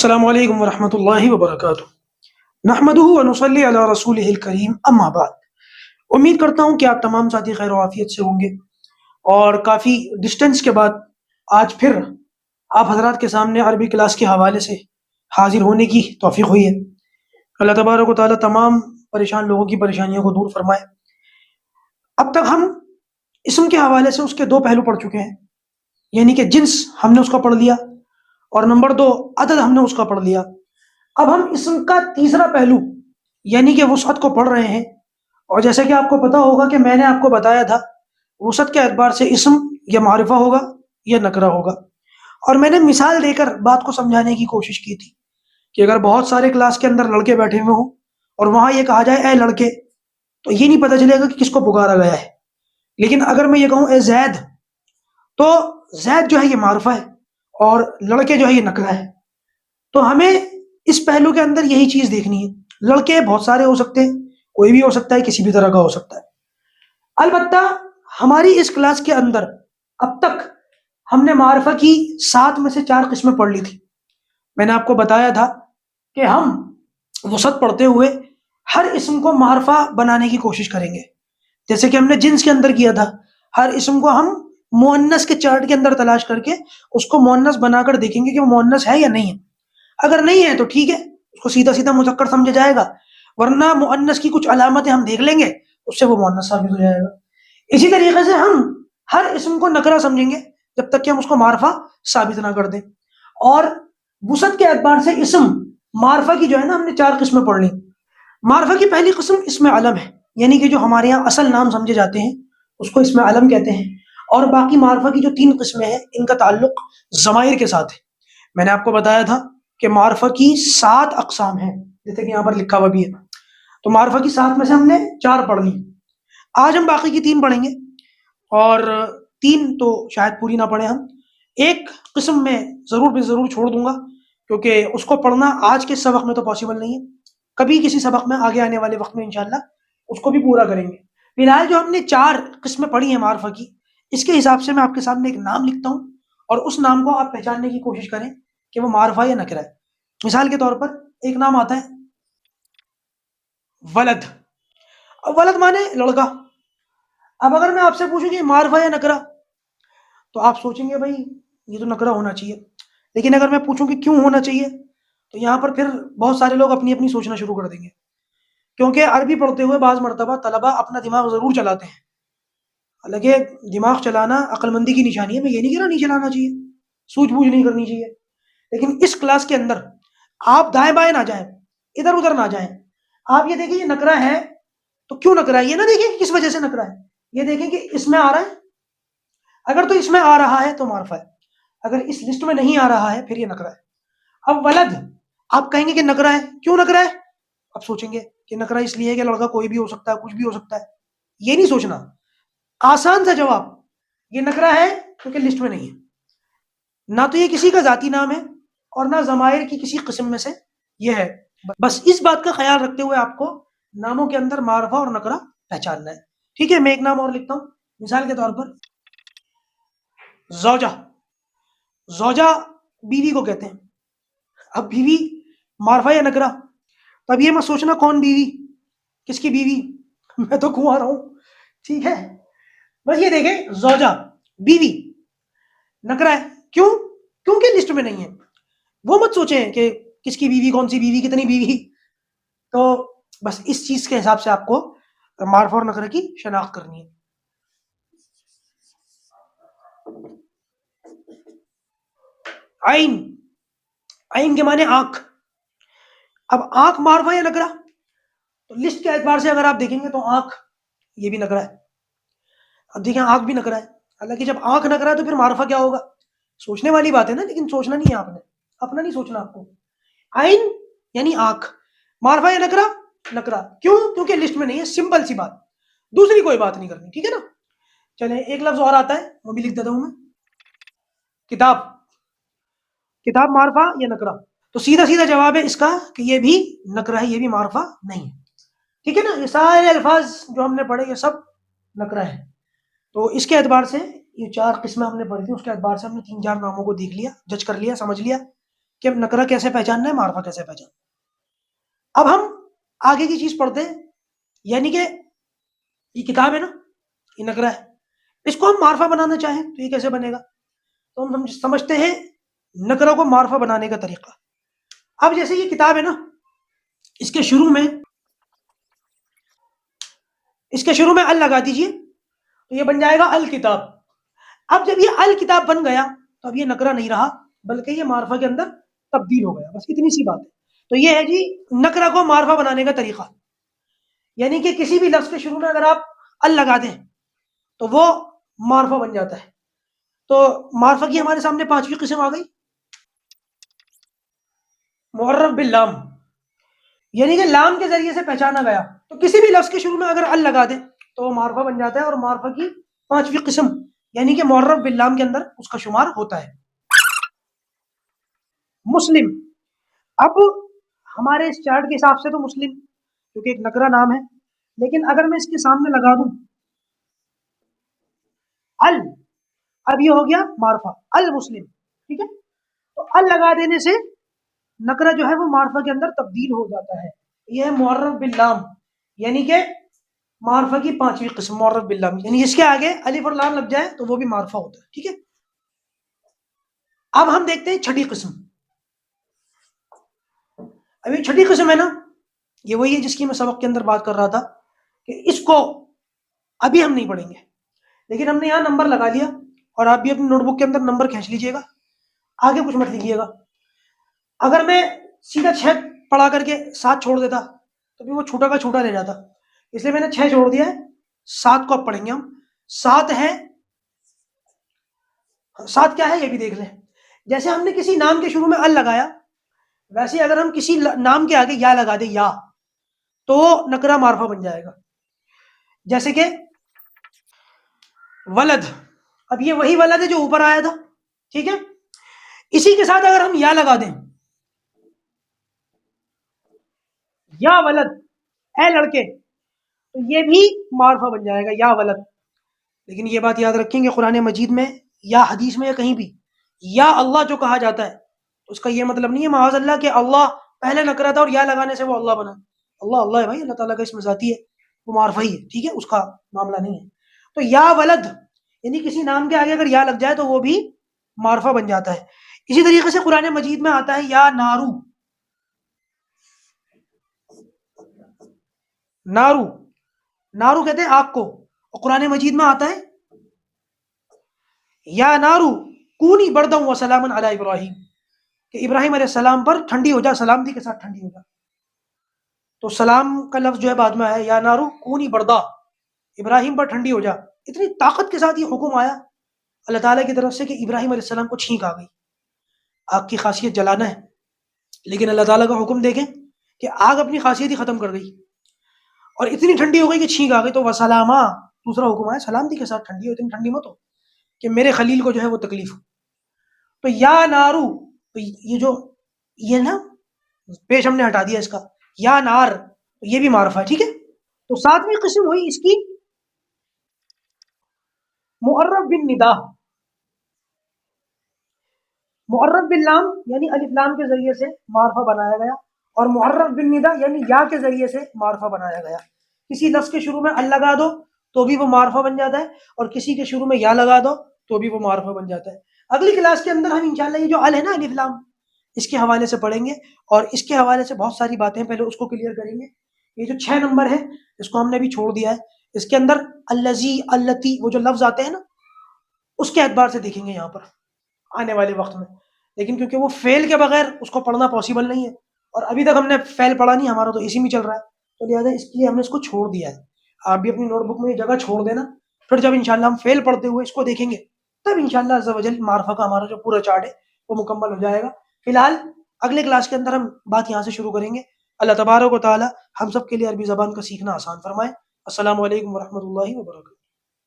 السلام علیکم ورحمۃ اللہ وبرکاتہ۔ نحمدہ ونصلی علی رسولہ الکریم، اما بعد۔ امید کرتا ہوں کہ آپ تمام ساتھی خیر و عافیت سے ہوں گے، اور کافی ڈسٹنس کے بعد آج پھر آپ حضرات کے سامنے عربی کلاس کے حوالے سے حاضر ہونے کی توفیق ہوئی ہے۔ اللہ تبارک و تعالیٰ تمام پریشان لوگوں کی پریشانیوں کو دور فرمائے۔ اب تک ہم اسم کے حوالے سے اس کے دو پہلو پڑھ چکے ہیں، یعنی کہ جنس ہم نے اس کا پڑھ لیا، اور نمبر دو عدد ہم نے اس کا پڑھ لیا۔ اب ہم اسم کا تیسرا پہلو یعنی کہ وسعت کو پڑھ رہے ہیں، اور جیسے کہ آپ کو پتا ہوگا کہ میں نے آپ کو بتایا تھا وسعت کے اعتبار سے اسم یا معرفہ ہوگا یا نکرہ ہوگا، اور میں نے مثال دے کر بات کو سمجھانے کی کوشش کی تھی کہ اگر بہت سارے کلاس کے اندر لڑکے بیٹھے ہوئے ہوں اور وہاں یہ کہا جائے اے لڑکے، تو یہ نہیں پتہ چلے گا کہ کس کو پکارا گیا ہے، لیکن اگر میں یہ کہوں اے زید، تو زید جو ہے یہ معرفہ ہے اور لڑکے جو ہے یہ نکرہ ہے۔ تو ہمیں اس پہلو کے اندر یہی چیز دیکھنی ہے۔ لڑکے بہت سارے ہو سکتے ہیں، کوئی بھی ہو سکتا ہے، کسی بھی طرح کا ہو سکتا ہے۔ البتہ ہماری اس کلاس کے اندر اب تک ہم نے معرفہ کی 7 میں سے 4 قسمیں پڑھ لی تھی۔ میں نے آپ کو بتایا تھا کہ ہم وسعت پڑھتے ہوئے ہر اسم کو معرفہ بنانے کی کوشش کریں گے، جیسے کہ ہم نے جنس کے اندر کیا تھا۔ ہر اسم کو ہم مؤنث کے چارٹ کے اندر تلاش کر کے اس کو مؤنث بنا کر دیکھیں گے کہ وہ مؤنث ہے یا نہیں ہے۔ اگر نہیں ہے تو ٹھیک ہے، اس کو سیدھا سیدھا مذکر سمجھا جائے گا، ورنہ مؤنث کی کچھ علامتیں ہم دیکھ لیں گے، اس سے وہ مؤنث ثابت ہو جائے گا۔ اسی طریقے سے ہم ہر اسم کو نکرہ سمجھیں گے جب تک کہ ہم اس کو معرفہ ثابت نہ کر دیں۔ اور وسعت کے اعتبار سے اسم معرفہ کی جو ہے نا، ہم نے 4 قسمیں پڑھ لی۔ معرفہ کی پہلی قسم اسم علم ہے، یعنی کہ جو ہمارے یہاں اصل نام سمجھے جاتے ہیں اس کو اسم علم کہتے ہیں۔ اور باقی معرفہ کی جو 3 قسمیں ہیں ان کا تعلق ضمائر کے ساتھ ہے۔ میں نے آپ کو بتایا تھا کہ معرفہ کی 7 اقسام ہیں، جیسے کہ یہاں پر لکھا ہوا بھی ہے۔ تو معرفہ کی 7 میں سے ہم نے 4 پڑھ لی، آج ہم باقی کی 3 پڑھیں گے، اور 3 تو شاید پوری نہ پڑھیں ہم۔ ایک قسم میں ضرور بھی ضرور چھوڑ دوں گا، کیونکہ اس کو پڑھنا آج کے سبق میں تو پاسبل نہیں ہے، کبھی کسی سبق میں آگے آنے والے وقت میں انشاءاللہ اس کو بھی پورا کریں گے۔ فی الحال جو ہم نے 4 قسمیں پڑھی ہیں معرفہ کی، اس کے حساب سے میں آپ کے سامنے ایک نام لکھتا ہوں، اور اس نام کو آپ پہچاننے کی کوشش کریں کہ وہ معرفہ یا نکرہ ہے۔ مثال کے طور پر ایک نام آتا ہے ولد۔ اب ولد مانے لڑکا۔ اب اگر میں آپ سے پوچھوں کہ معرفہ یا نکرہ، تو آپ سوچیں گے بھائی یہ تو نکرہ ہونا چاہیے، لیکن اگر میں پوچھوں کہ کیوں ہونا چاہیے، تو یہاں پر پھر بہت سارے لوگ اپنی اپنی سوچنا شروع کر دیں گے، کیونکہ عربی پڑھتے ہوئے بعض مرتبہ طلبہ اپنا دماغ ضرور چلاتے ہیں۔ حالانکہ دماغ چلانا عقل مندی کی نشانی ہے، میں یہ نہیں کہہ رہا نہیں چلانا چاہیے، سوچ بوجھ نہیں کرنی چاہیے، لیکن اس کلاس کے اندر آپ دائیں بائیں نہ جائیں، ادھر ادھر نہ جائیں۔ آپ یہ دیکھیں یہ نکرہ ہے تو کیوں نکرہ ہے، یہ نہ دیکھیں کہ کس وجہ سے نکرہ ہے، یہ دیکھیں کہ اس میں آ رہا ہے۔ اگر تو اس میں آ رہا ہے تو معرفہ ہے، اگر اس لسٹ میں نہیں آ رہا ہے پھر یہ نکرہ ہے۔ اب ولد آپ کہیں گے کہ نکرہ ہے، کیوں نکرہ ہے؟ آپ سوچیں گے کہ نکرہ اس لیے ہے کہ لڑکا کوئی بھی ہو سکتا ہے، کچھ بھی ہو سکتا ہے۔ یہ نہیں سوچنا، آسان سا جواب، یہ نکرہ ہے کیونکہ لسٹ میں نہیں ہے، نہ تو یہ کسی کا ذاتی نام ہے اور نہ ضمائر کی کسی قسم میں سے یہ ہے۔ بس اس بات کا خیال رکھتے ہوئے آپ کو ناموں کے اندر معرفہ اور نکرہ پہچاننا ہے۔ ٹھیک ہے، میں ایک نام اور لکھتا ہوں، مثال کے طور پر زوجہ۔ زوجہ بیوی کو کہتے ہیں۔ اب بیوی معرفہ یا نکرہ؟ تو اب یہ مت سوچنا کون بیوی، کس کی بیوی، میں تو کنوارا ہوں، ٹھیک ہے۔ بس یہ دیکھیں زوجہ بیوی نکرہ ہے، کیوں؟ کیونکہ لسٹ میں نہیں ہے۔ وہ مت سوچیں کہ کس کی بیوی، کون سی بیوی، کتنی بیوی۔ تو بس اس چیز کے حساب سے آپ کو معرفہ اور نکرہ کی شناخت کرنی ہے۔ عین، عین کے معنی آنکھ۔ اب آنکھ معرفہ یا نکرہ؟ تو لسٹ کے اعتبار سے اگر آپ دیکھیں گے تو آنکھ یہ بھی نکرہ ہے۔ اب دیکھیں آنکھ بھی نکرہ ہے، حالانکہ جب آنکھ نکرہ ہے تو پھر معرفہ کیا ہوگا؟ سوچنے والی بات ہے نا، لیکن سوچنا نہیں ہے آپ نے، اپنا نہیں سوچنا آپ کو۔ عین یعنی آنکھ، معرفہ یا نکرہ؟ نکرہ، کیوں؟ کیونکہ لسٹ میں نہیں ہے، سمپل سی بات، دوسری کوئی بات نہیں کرنی، ٹھیک ہے نا۔ چلیں ایک لفظ اور آتا ہے، وہ بھی لکھ دیتا ہوں میں، کتاب۔ کتاب معرفہ یا نکرہ؟ تو سیدھا سیدھا جواب ہے اس کا کہ یہ بھی نکرہ ہے، یہ بھی معرفہ نہیں ہے، ٹھیک ہے نا۔ یہ سارے الفاظ جو ہم نے پڑھے یہ سب نکرہ ہے۔ تو اس کے اعتبار سے یہ 4 قسمیں ہم نے پڑھی تھی، اس کے اعتبار سے ہم نے 3-4 ناموں کو دیکھ لیا، جج کر لیا، سمجھ لیا کہ نکرہ کیسے پہچاننا ہے، معرفہ کیسے پہچاننا ہے۔ اب ہم آگے کی چیز پڑھتے ہیں، یعنی کہ یہ کتاب ہے نا، یہ نکرہ ہے، اس کو ہم معرفہ بنانا چاہیں تو یہ کیسے بنے گا؟ تو ہم سمجھتے ہیں نکرہ کو معرفہ بنانے کا طریقہ۔ اب جیسے یہ کتاب ہے نا، اس کے شروع میں ال لگا دیجئے تو یہ بن جائے گا الکتاب۔ اب جب یہ الکتاب بن گیا تو اب یہ نکرہ نہیں رہا، بلکہ یہ معرفہ کے اندر تبدیل ہو گیا، بس اتنی سی بات ہے۔ تو یہ ہے جی نکرہ کو معرفہ بنانے کا طریقہ، یعنی کہ کسی بھی لفظ کے شروع میں اگر آپ ال لگا دیں تو وہ معرفہ بن جاتا ہے۔ تو معرفہ کی ہمارے سامنے پانچویں قسم آ گئی، معرف باللام، یعنی کہ لام کے ذریعے سے پہچانا گیا۔ تو کسی بھی لفظ کے شروع میں اگر ال لگا دیں تو وہ معرفہ بن جاتا ہے، اور معرفہ کی پانچویں قسم یعنی کہ معرف باللام کے اندر اس کا شمار ہوتا ہے۔ مسلم، اب ہمارے اس چارٹ کے حساب سے تو مسلم کیونکہ ایک نکرہ نام ہے، لیکن اگر میں اس کے سامنے لگا دوں ال، اب یہ ہو گیا معرفہ المسلم، ٹھیک ہے؟ تو ال لگا دینے سے نکرہ جو ہے وہ معرفہ کے اندر تبدیل ہو جاتا ہے۔ یہ ہے معرف باللام، یعنی کہ معرفہ کی پانچویں قسم، معرف باللام، یعنی جس کے آگے الف اور لام لگ جائے تو وہ بھی معرفہ ہوتا ہے، ٹھیک ہے؟ اب ہم دیکھتے ہیں چھٹی قسم۔ اب یہ چھٹی قسم ہے نا، یہ وہی ہے جس کی میں سبق کے اندر بات کر رہا تھا کہ اس کو ابھی ہم نہیں پڑھیں گے، لیکن ہم نے یہاں نمبر لگا لیا، اور آپ بھی اپنی نوٹ بک کے اندر نمبر کھینچ لیجئے گا، آگے کچھ مت لکھیے گا۔ اگر میں سیدھا 6 پڑھا کر کے 7 چھوڑ دیتا تو بھی وہ چھوٹا کا چھوٹا رہ جاتا، اس لیے میں نے 6 چھوڑ دیا ہے، 7 کو اب پڑھیں گے ہم۔ 7 ہے، 7 کیا ہے یہ بھی دیکھ لیں۔ جیسے ہم نے کسی نام کے شروع میں ال لگایا، ویسے اگر ہم کسی نام کے آگے یا لگا دیں، یا، تو نکرہ معرفہ بن جائے گا۔ جیسے کہ ولد، اب یہ وہی ولد ہے جو اوپر آیا تھا، ٹھیک ہے؟ اسی کے ساتھ اگر ہم یا لگا دیں، یا ولد، اے لڑکے، تو یہ بھی معرفہ بن جائے گا، یا ولد۔ لیکن یہ بات یاد رکھیں کہ قرآن مجید میں یا حدیث میں یا کہیں بھی یا اللہ جو کہا جاتا ہے تو اس کا یہ مطلب نہیں ہے معاذ اللہ کہ اللہ پہلے نکرہ تھا اور یا لگانے سے وہ اللہ بنا۔ اللہ اللہ ہے بھائی، اللہ تعالیٰ کا اسم ذاتی ہے، وہ معرفہ ہی ہے، ٹھیک ہے؟ اس کا معاملہ نہیں ہے۔ تو یا ولد یعنی کسی نام کے آگے اگر یا لگ جائے تو وہ بھی معرفہ بن جاتا ہے۔ اسی طریقے سے قرآن مجید میں آتا ہے یا نارو، نارو، نارو کہتے ہیں آگ کو، اور قرآن مجید میں آتا ہے یا نارو کونی بردم و سلام علی ابراہیم، کہ ابراہیم علیہ السلام پر ٹھنڈی ہو جا، سلامتی کے ساتھ ٹھنڈی ہو جا۔ تو سلام کا لفظ جو ہے بعد میں آیا، یا نارو کونی بردا، ابراہیم پر ٹھنڈی ہو جا۔ اتنی طاقت کے ساتھ یہ حکم آیا اللہ تعالیٰ کی طرف سے کہ ابراہیم علیہ السلام کو چھینک آ گئی۔ آگ کی خاصیت جلانا ہے، لیکن اللہ تعالیٰ کا حکم دیکھیں کہ آگ اپنی خاصیت ہی ختم کر گئی، اور اتنی ٹھنڈی ہو گئی کہ چھینک آ گئی۔ تو وسلامہ، دوسرا حکم آیا سلامتی کے ساتھ ٹھنڈی ہو، اتنی ٹھنڈی مت ہو کہ میرے خلیل کو جو ہے وہ تکلیف ہو۔ تو یا نارو، تو یہ جو یہ نا پیش ہم نے ہٹا دیا اس کا، یا نار، یہ بھی معرفہ ہے، ٹھیک ہے؟ تو 7ویں قسم ہوئی اس کی معرف بالندا، معرف باللام یعنی الف لام کے ذریعے سے معرفہ بنایا گیا، اور معرف بالندا یعنی یا کے ذریعے سے معرفہ بنایا گیا۔ کسی لفظ کے شروع میں ال لگا دو تو بھی وہ معرفہ بن جاتا ہے، اور کسی کے شروع میں یا لگا دو تو بھی وہ معرفہ بن جاتا ہے۔ اگلی کلاس کے اندر ہم انشاءاللہ یہ جو ال ہے نا، الف لام، اس کے حوالے سے پڑھیں گے، اور اس کے حوالے سے بہت ساری باتیں پہلے اس کو کلیئر کریں گے۔ یہ جو 6 نمبر ہے اس کو ہم نے بھی چھوڑ دیا ہے، اس کے اندر الذی، التی، وہ جو لفظ آتے ہیں نا اس کے اعتبار سے دیکھیں گے یہاں پر آنے والے وقت میں، لیکن کیونکہ وہ فعل کے بغیر اس کو پڑھنا پاسبل نہیں ہے، اور ابھی تک ہم نے فعل پڑھا نہیں، ہمارا تو اسی میں چل رہا ہے، تو لہٰذا اس لیے ہم نے اس کو چھوڑ دیا ہے۔ آپ بھی اپنی نوٹ بک میں یہ جگہ چھوڑ دینا، پھر جب انشاءاللہ ہم فعل پڑھتے ہوئے اس کو دیکھیں گے تب انشاءاللہ عز و جل معرفہ کا ہمارا جو پورا چارٹ ہے وہ مکمل ہو جائے گا۔ فی الحال اگلے کلاس کے اندر ہم بات یہاں سے شروع کریں گے۔ اللہ تبارک و تعالی ہم سب کے لیے عربی زبان کا سیکھنا آسان فرمائے۔ السلام علیکم ورحمۃ اللہ وبرکاتہ۔